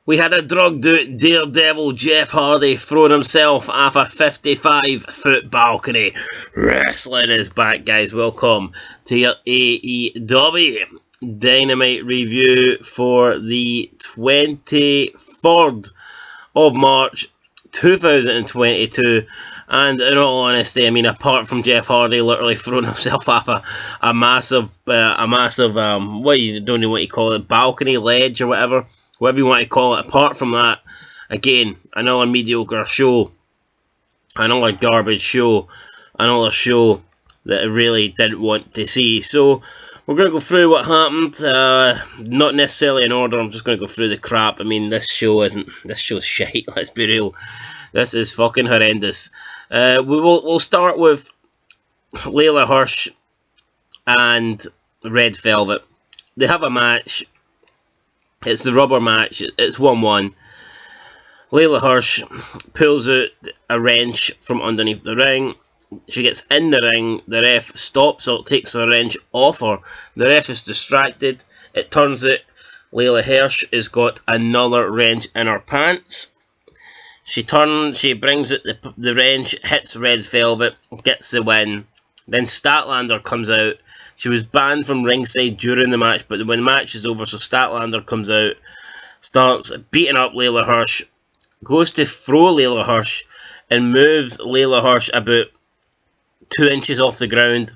We had a drugged out Daredevil Jeff Hardy throwing himself off a 55-foot balcony. Wrestling is back, guys. Welcome to your AEW Dynamite review for the 23rd of March 2022. And in all honesty, I mean, apart from Jeff Hardy literally throwing himself off a massive, what you don't know what you call it, balcony, ledge or whatever you want to call it. Apart from that, again, another mediocre show, another garbage show, another show that I really didn't want to see. So we're going to go through what happened, not necessarily in order. I'm just going to go through the crap. I mean, this show's shite, let's be real. This is fucking horrendous. We'll start with Layla Hirsch and Red Velvet. They have a match. It's the rubber match. It's 1-1. Layla Hirsch pulls out a wrench from underneath the ring. She gets in the ring. The ref stops her, takes the wrench off her. The ref is distracted. It turns out Layla Hirsch has got another wrench in her pants. She brings out the wrench, hits Red Velvet, gets the win. Then Statlander comes out. She was banned from ringside during the match, but when the match is over, so Statlander comes out, starts beating up Layla Hirsch, goes to throw Layla Hirsch, and moves Layla Hirsch about 2 inches off the ground.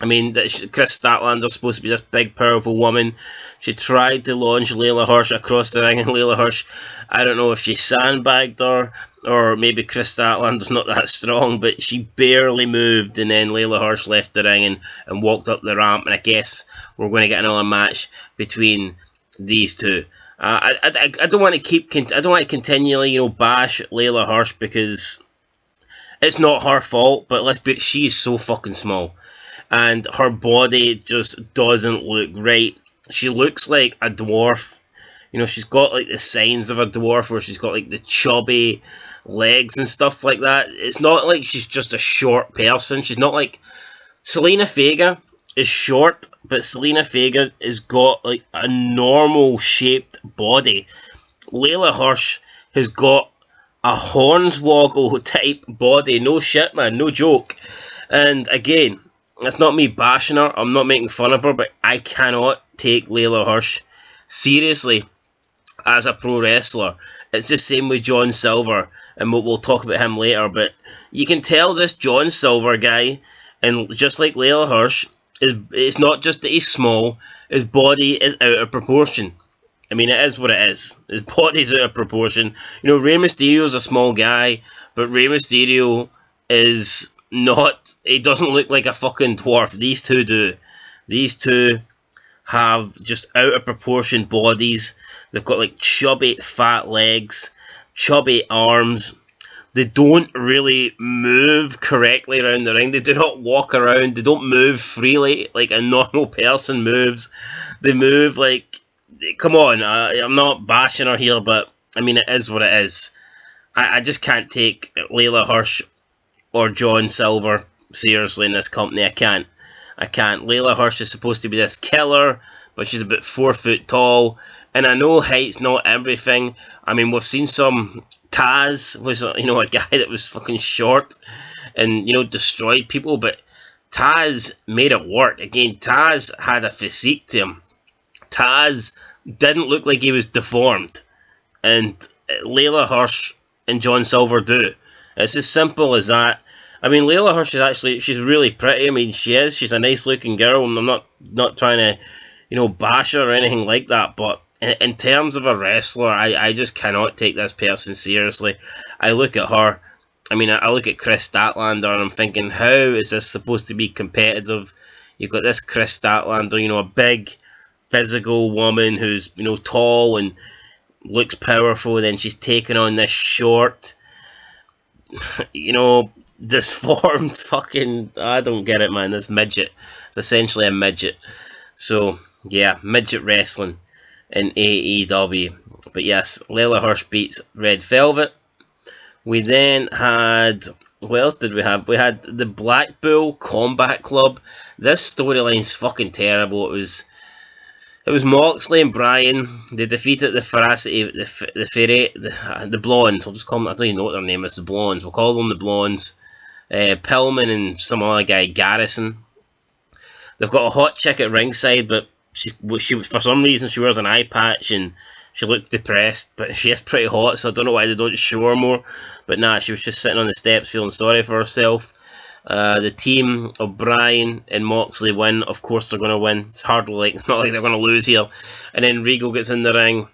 I mean, Chris Statlander's supposed to be this big, powerful woman. She tried to launch Layla Hirsch across the ring, and Layla Hirsch, I don't know if she sandbagged her, or maybe Chris Statlander's not that strong, but she barely moved, and then Layla Hirsch left the ring and walked up the ramp, and I guess we're going to get another match between these two. I don't want to continually, bash Layla Hirsch, because it's not her fault, but she's so fucking small. And her body just doesn't look right. She looks like a dwarf. She's got like the signs of a dwarf, where she's got like the chubby legs and stuff like that. It's not like she's just a short person. She's not like Selena Vega is short, but Selena Vega has got like a normal shaped body. Layla Hirsch has got a Hornswoggle type body. No shit, man. No joke. And again, it's not me bashing her, I'm not making fun of her, but I cannot take Layla Hirsch seriously as a pro wrestler. It's the same with John Silver, and we'll talk about him later, but you can tell this John Silver guy, and just like Layla Hirsch, it's not just that he's small, his body is out of proportion. I mean, it is what it is. His body's out of proportion. Rey Mysterio's a small guy, but Rey Mysterio is not, he doesn't look like a fucking dwarf. These two do. These two have just out of proportion bodies. They've got like chubby fat legs, chubby arms. They don't really move correctly around the ring. They do not walk around. They don't move freely like a normal person moves. They move like, come on, I'm not bashing her here, but I mean, it is what it is. I just can't take Layla Hirsch or John Silver seriously in this company. I can't. Layla Hirsch is supposed to be this killer, but she's about 4 foot tall, and I know height's not everything. I mean, we've seen some. Taz was, a guy that was fucking short and, destroyed people, but Taz made it work. Again, Taz had a physique to him. Taz didn't look like he was deformed, and Layla Hirsch and John Silver do. It's as simple as that. I mean, Layla Hirsch she's really pretty. I mean, she's a nice looking girl, and I'm not trying to, bash her or anything like that, but in terms of a wrestler, I just cannot take this person seriously. I look at her, I mean, I look at Chris Statlander, and I'm thinking, how is this supposed to be competitive? You've got this Chris Statlander, a big, physical woman who's, tall and looks powerful, and then she's taking on this short, disformed fucking, I don't get it, man. This midget. It's essentially a midget. So, yeah, midget wrestling in AEW. But yes, Layla Hirsch beats Red Velvet. We then had, what else did we have? We had the Blackpool Combat Club. This storyline's fucking terrible. It was Moxley and Bryan. They defeated the Ferocity, the Blondes. I'll just call them. I don't even know what their name is. The Blondes. We'll call them the Blondes. Pillman and some other guy, Garrison. They've got a hot chick at ringside, but she for some reason she wears an eye patch and she looked depressed. But she is pretty hot, so I don't know why they don't show her more. But nah, she was just sitting on the steps feeling sorry for herself. The team of Bryan and Moxley win. Of course they're going to win. It's not like they're going to lose here. And then Regal gets in the ring.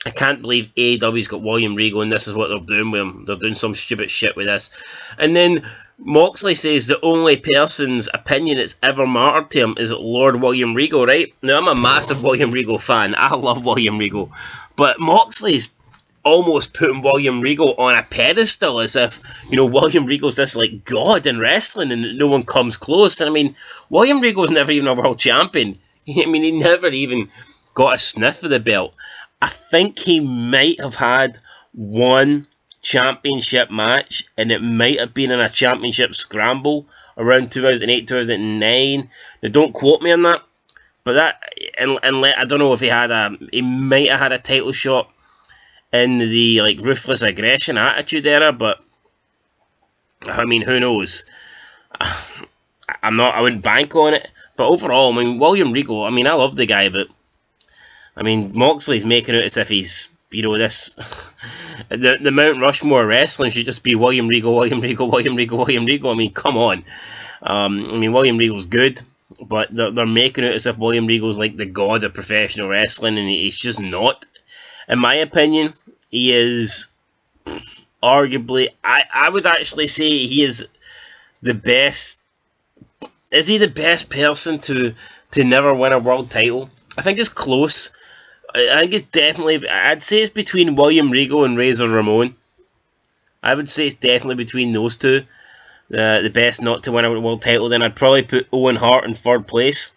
I can't believe AEW's got William Regal and this is what they're doing with him. They're doing some stupid shit with this. And then Moxley says the only person's opinion that's ever mattered to him is Lord William Regal, right? Now, I'm a massive William Regal fan. I love William Regal. But Moxley's almost putting William Regal on a pedestal as if, William Regal's this, god in wrestling and no one comes close. And I mean, William Regal's never even a world champion. I mean, he never even got a sniff of the belt. I think he might have had one championship match, and it might have been in a championship scramble around 2008, 2009. Now, don't quote me on that, but that, and I don't know if he might have had a title shot in the ruthless aggression attitude era, but I mean, who knows? I wouldn't bank on it, but overall, I mean, William Regal, I mean, I love the guy, but I mean, Moxley's making it as if he's, this... the Mount Rushmore wrestling should just be William Regal, William Regal, William Regal, William Regal. I mean, come on. I mean, William Regal's good, but they're making it as if William Regal's like the god of professional wrestling, and he's just not. In my opinion, he is arguably... I would actually say he is the best... Is he the best person to never win a world title? I think it's close. I think it's definitely... I'd say it's between William Regal and Razor Ramon. I would say it's definitely between those two. The best not to win a world title. Then I'd probably put Owen Hart in third place.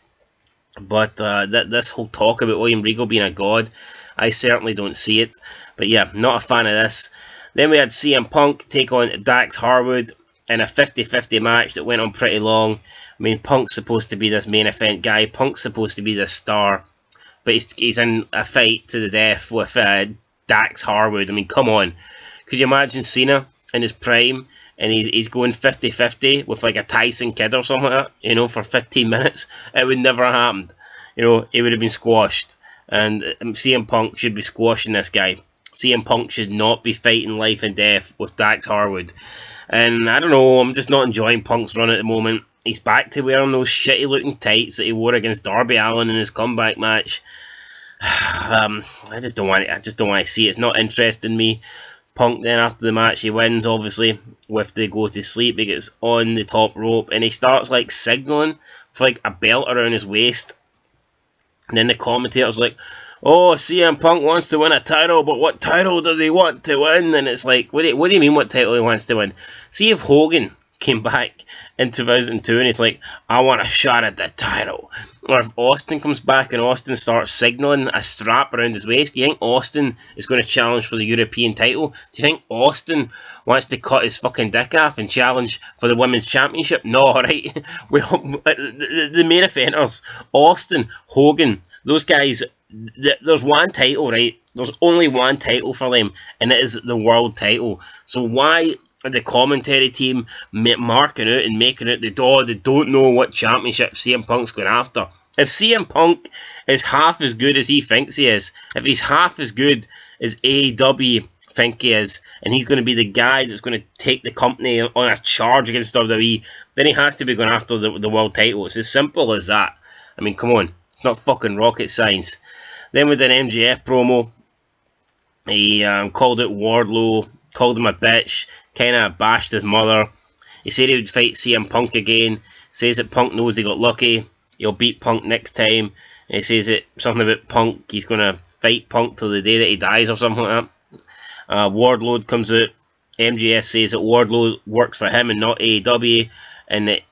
But this whole talk about William Regal being a god, I certainly don't see it. But yeah, not a fan of this. Then we had CM Punk take on Dax Harwood in a 50-50 match that went on pretty long. I mean, Punk's supposed to be this main event guy. Punk's supposed to be this star. But he's in a fight to the death with Dax Harwood. I mean, come on. Could you imagine Cena in his prime and he's going 50-50 with like a Tyson Kidd or something like that, for 15 minutes? It would never have happened. He would have been squashed. And CM Punk should be squashing this guy. CM Punk should not be fighting life and death with Dax Harwood. And I don't know, I'm just not enjoying Punk's run at the moment. He's back to wearing those shitty looking tights that he wore against Darby Allin in his comeback match. I just don't want to see it. It's not interesting me. Punk then after the match he wins obviously with the go to sleep. He gets on the top rope and he starts signalling for a belt around his waist. And then the commentator's like, oh, CM Punk wants to win a title, but what title does he want to win? And it's like, what do you mean what title he wants to win? See if Hogan came back in 2002 and he's like, I want a shot at the title. Or if Austin comes back and Austin starts signalling a strap around his waist, do you think Austin is going to challenge for the European title? Do you think Austin wants to cut his fucking dick off and challenge for the Women's Championship? No, right? The main eventers, Austin, Hogan, those guys, there's one title, right? There's only one title for them, and it is the world title. So why the commentary team marking out and making out they don't know what championship CM Punk's going after? If CM Punk is half as good as he thinks he is, if he's half as good as AEW think he is, and he's going to be the guy that's going to take the company on a charge against WWE, then he has to be going after the world title. It's as simple as that. I mean, come on. It's not fucking rocket science. Then with an MJF promo, he called out Wardlow, called him a bitch, kind of bashed his mother. He said he would fight CM Punk again. Says that Punk knows he got lucky. He'll beat Punk next time. And he says that something about Punk, he's going to fight Punk till the day that he dies or something like that. Wardlow comes out. MJF says that Wardlow works for him and not AEW, and that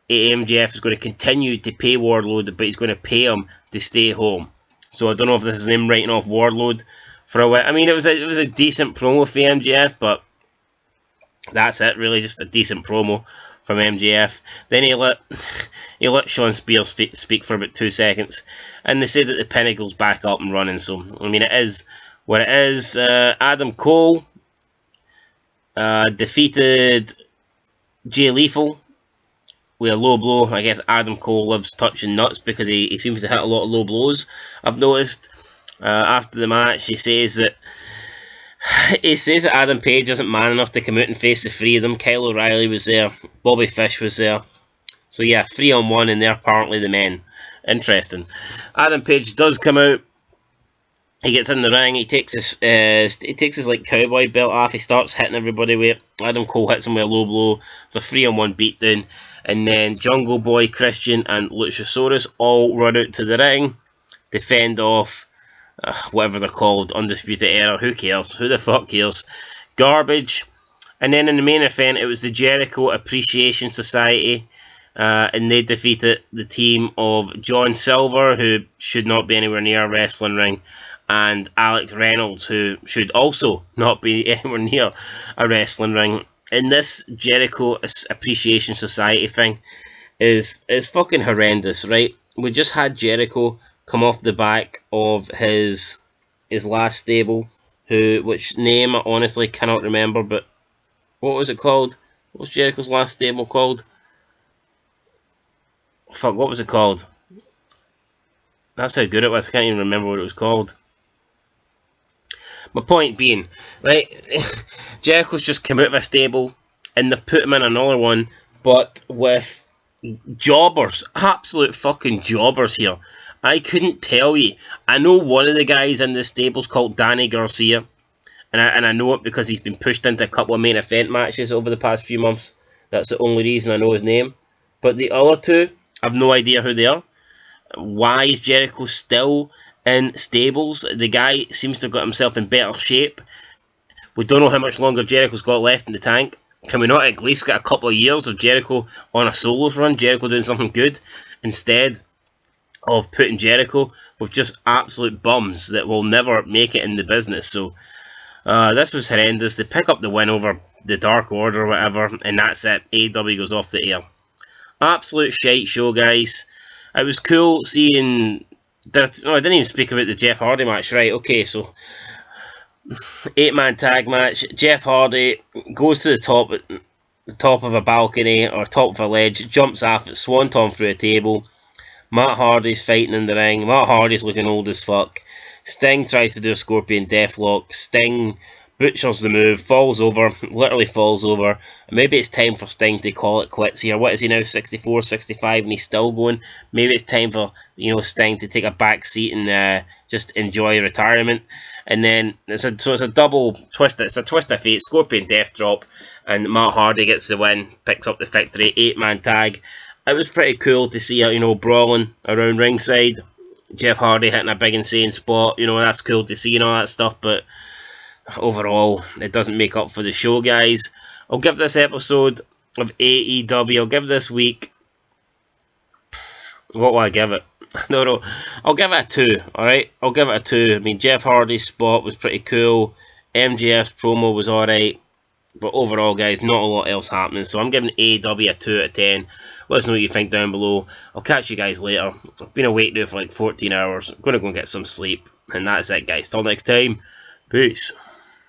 MJF is going to continue to pay Wardlow, but he's going to pay him to stay home. So I don't know if this is him writing off Wardlow for a while. I mean, it was a decent promo for MJF, but that's it really, just a decent promo from MJF. Then he let Shawn Spears speak for about 2 seconds, and they said that the Pinnacle's back up and running. So I mean, it is what it is. Adam Cole defeated Jay Lethal with a low blow. I guess Adam Cole loves touching nuts because he seems to hit a lot of low blows, I've noticed. After the match, he says that Adam Page isn't man enough to come out and face the three of them. Kyle O'Reilly was there, Bobby Fish was there. So yeah, 3-on-1, and they're apparently the men. Interesting. Adam Page does come out. He gets in the ring. He takes his like cowboy belt off. He starts hitting everybody with it. Adam Cole hits him with a low blow. It's a 3-on-1 beatdown. And then Jungle Boy, Christian, and Luchasaurus all run out to the ring, defend off whatever they're called, Undisputed Era. Who cares? Who the fuck cares? Garbage. And then in the main event, it was the Jericho Appreciation Society. And they defeated the team of John Silver, who should not be anywhere near a wrestling ring, and Alex Reynolds, who should also not be anywhere near a wrestling ring. And this Jericho Appreciation Society thing is fucking horrendous, right? We just had Jericho come off the back of his last stable, which name I honestly cannot remember, but what was it called? What was Jericho's last stable called? Fuck, what was it called? That's how good it was. I can't even remember what it was called. My point being, right, Jericho's just come out of a stable and they put him in another one, but with jobbers, absolute fucking jobbers here. I couldn't tell you. I know one of the guys in the stable's called Danny Garcia, and I know it because he's been pushed into a couple of main event matches over the past few months. That's the only reason I know his name. But the other two, I've no idea who they are. Why is Jericho still in stables? The guy seems to have got himself in better shape. We don't know how much longer Jericho's got left in the tank. Can we not at least get a couple of years of Jericho on a solos run? Jericho doing something good instead of putting Jericho with just absolute bums that will never make it in the business. So this was horrendous. They pick up the win over the Dark Order or whatever, and that's it. AEW goes off the air. Absolute shite show, guys. It was cool seeing... I didn't even speak about the Jeff Hardy match. Right, okay, so 8-man tag match. Jeff Hardy goes to the top of a balcony or top of a ledge, jumps off it, swanton through a table. Matt Hardy's fighting in the ring. Matt Hardy's looking old as fuck. Sting tries to do a Scorpion Deathlock. Sting butchers the move, falls over, literally falls over. Maybe it's time for Sting to call it quits here. What is he now, 64, 65, and he's still going? Maybe it's time for, Sting to take a back seat and just enjoy retirement. And then it's a double twist. It's a twist of fate. Scorpion Death Drop, and Matt Hardy gets the win, picks up the victory. 8-man tag. It was pretty cool to see, brawling around ringside. Jeff Hardy hitting a big insane spot. That's cool to see and all that stuff, but overall, it doesn't make up for the show, guys. I'll give this episode of AEW, I'll give this week... What will I give it? No. I'll give it a 2, alright? I'll give it a 2. I mean, Jeff Hardy's spot was pretty cool. MJF's promo was alright. But overall, guys, not a lot else happening. So I'm giving AEW a 2 out of 10. Let us know what you think down below. I'll catch you guys later. I've been awake now for like 14 hours. I'm going to go and get some sleep. And that's it, guys. Till next time. Peace.